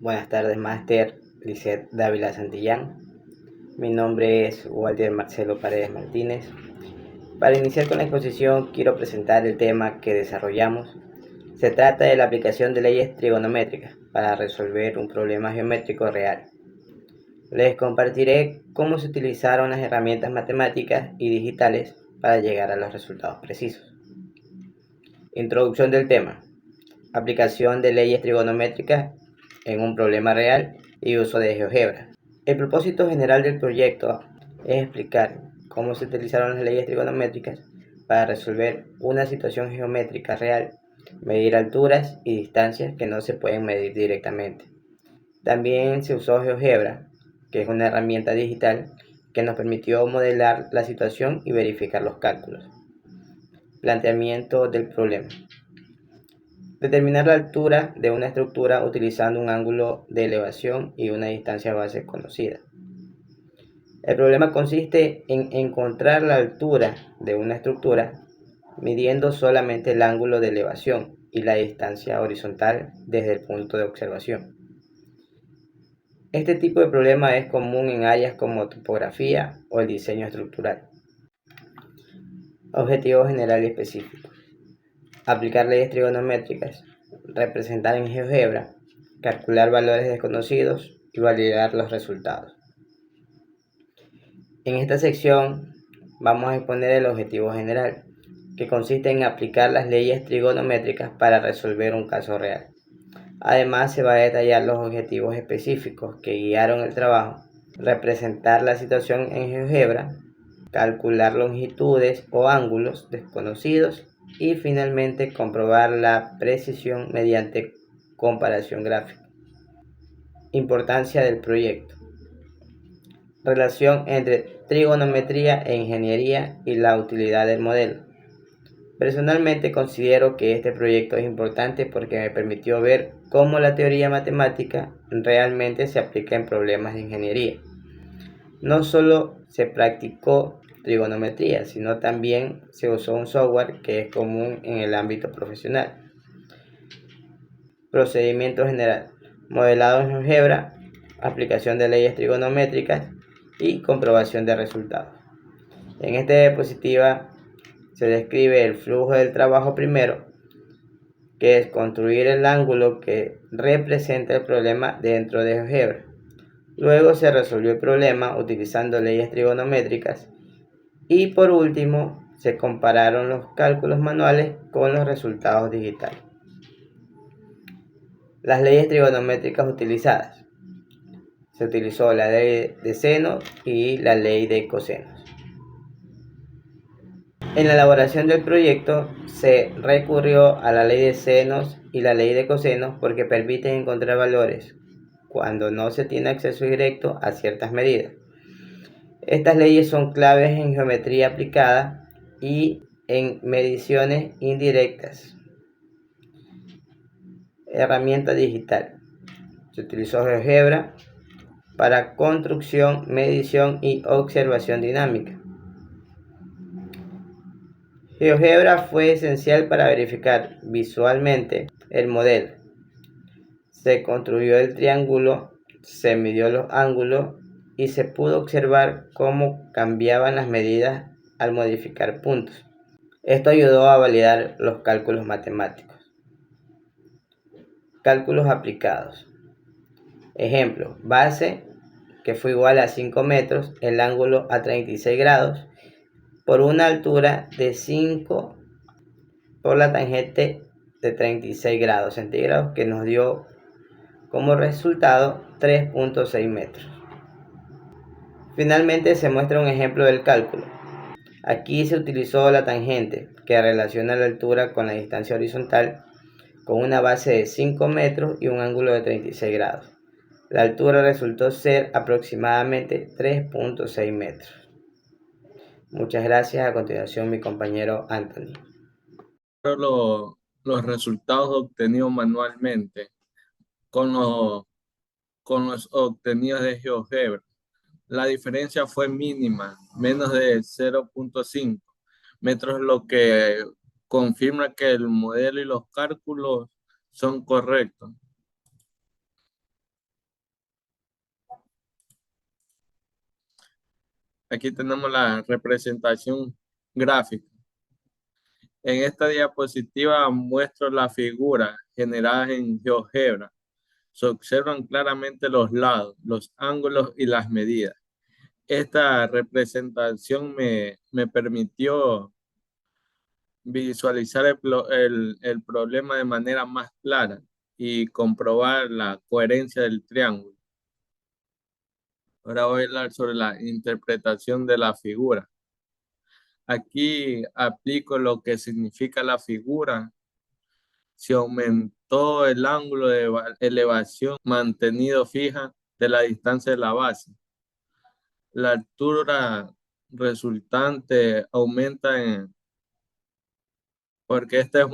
Buenas tardes, máster Lisset Dávila Santillán. Mi nombre es Walter Marcelo Paredes Martínez. Para iniciar con la exposición, quiero presentar el tema que desarrollamos. Se trata de la aplicación de leyes trigonométricas para resolver un problema geométrico real. Les compartiré cómo se utilizaron las herramientas matemáticas y digitales para llegar a los resultados precisos. Introducción del tema. Aplicación de leyes trigonométricas en un problema real y uso de GeoGebra. El propósito general del proyecto es explicar cómo se utilizaron las leyes trigonométricas para resolver una situación geométrica real, medir alturas y distancias que no se pueden medir directamente. También se usó GeoGebra, que es una herramienta digital que nos permitió modelar la situación y verificar los cálculos. Planteamiento del problema. Determinar la altura de una estructura utilizando un ángulo de elevación y una distancia base conocida. El problema consiste en encontrar la altura de una estructura midiendo solamente el ángulo de elevación y la distancia horizontal desde el punto de observación. Este tipo de problema es común en áreas como topografía o el diseño estructural. Objetivo general y específico. Aplicar leyes trigonométricas, representar en GeoGebra, calcular valores desconocidos y validar los resultados. En esta sección vamos a exponer el objetivo general, que consiste en aplicar las leyes trigonométricas para resolver un caso real. Además, se va a detallar los objetivos específicos que guiaron el trabajo, representar la situación en GeoGebra, calcular longitudes o ángulos desconocidos y finalmente comprobar la precisión mediante comparación gráfica. Importancia del proyecto. Relación entre trigonometría e ingeniería y la utilidad del modelo. Personalmente considero que este proyecto es importante porque me permitió ver cómo la teoría matemática realmente se aplica en problemas de ingeniería. No solo se practicó trigonometría, sino también se usó un software que es común en el ámbito profesional. Procedimiento general. Modelado en GeoGebra, aplicación de leyes trigonométricas y comprobación de resultados. En esta diapositiva se describe el flujo del trabajo primero, que es construir el ángulo que representa el problema dentro de GeoGebra. Luego se resolvió el problema utilizando leyes trigonométricas y por último se compararon los cálculos manuales con los resultados digitales. Las leyes trigonométricas utilizadas. Se utilizó la ley de seno y la ley de cosenos. En la elaboración del proyecto se recurrió a la ley de senos y la ley de cosenos porque permiten encontrar valores cuando no se tiene acceso directo a ciertas medidas. Estas leyes son claves en geometría aplicada y en mediciones indirectas. Herramienta digital. Se utilizó GeoGebra para construcción, medición y observación dinámica. GeoGebra fue esencial para verificar visualmente el modelo. Se construyó el triángulo, se midió los ángulos y se pudo observar cómo cambiaban las medidas al modificar puntos. Esto ayudó a validar los cálculos matemáticos. Cálculos aplicados. Ejemplo, base que fue igual a 5 metros, el ángulo a 36 grados, por una altura de 5 por la tangente de 36 grados centígrados, que nos dio como resultado 3.6 metros. Finalmente se muestra un ejemplo del cálculo. Aquí se utilizó la tangente, que relaciona la altura con la distancia horizontal, con una base de 5 metros y un ángulo de 36 grados. La altura resultó ser aproximadamente 3.6 metros. Muchas gracias. A continuación, mi compañero Anthony. Los resultados obtenidos manualmente con los obtenidos de GeoGebra. La diferencia fue mínima, menos de 0.5 metros, lo que confirma que el modelo y los cálculos son correctos. Aquí tenemos la representación gráfica. En esta diapositiva muestro las figuras generadas en GeoGebra. Se observan claramente los lados, los ángulos y las medidas. Esta representación me permitió visualizar el problema de manera más clara y comprobar la coherencia del triángulo. Ahora voy a hablar sobre la interpretación de la figura. Aquí aplico lo que significa la figura. Si aumentó el ángulo de elevación mantenido fija de la distancia de la base, la altura resultante aumenta porque esta es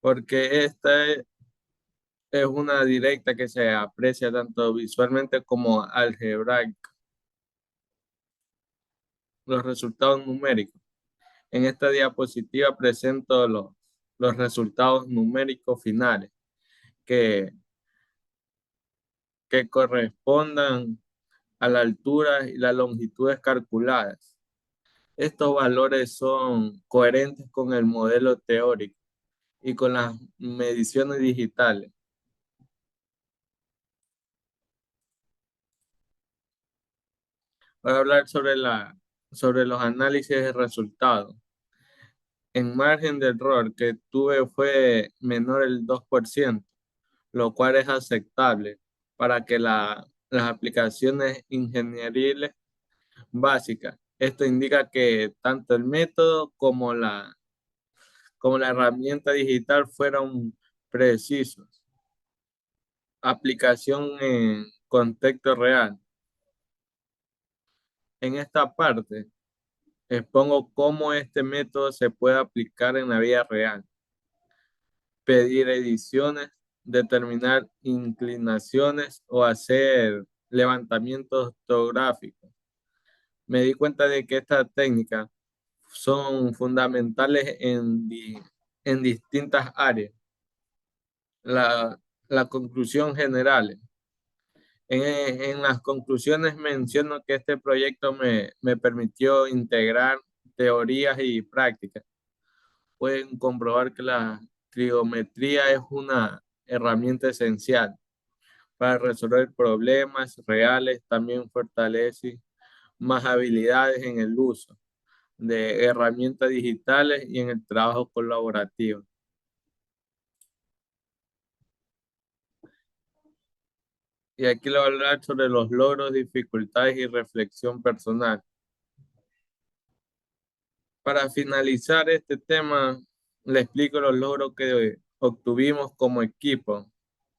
porque esta es una directa que se aprecia tanto visualmente como algebraica. Los resultados numéricos. En esta diapositiva presento los resultados numéricos finales que, que correspondan a la altura y las longitudes calculadas. Estos valores son coherentes con el modelo teórico y con las mediciones digitales. Voy a hablar sobre los análisis de resultados. En margen de error que tuve fue menor el 2%, lo cual es aceptable para que las aplicaciones ingenieriles básicas. Esto indica que tanto el método como la herramienta digital fueron precisos. Aplicación en contexto real. En esta parte expongo cómo este método se puede aplicar en la vida real. Pedir ediciones, determinar inclinaciones o hacer levantamientos ortográficos. Me di cuenta de que estas técnicas son fundamentales en distintas áreas. La conclusión general. En las conclusiones menciono que este proyecto me permitió integrar teorías y prácticas. Pueden comprobar que la trigonometría es una herramienta esencial para resolver problemas reales. También fortalece más habilidades en el uso de herramientas digitales y en el trabajo colaborativo. Y aquí le voy a hablar sobre los logros, dificultades y reflexión personal. Para finalizar este tema, le explico los logros que obtuvimos como equipo,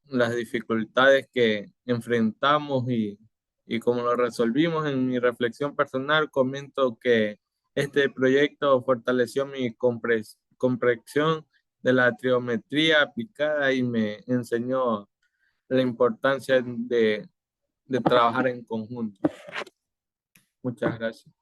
las dificultades que enfrentamos y cómo lo resolvimos. En mi reflexión personal comento que este proyecto fortaleció mi comprensión de la triometría aplicada y me enseñó la importancia de trabajar en conjunto. Muchas gracias.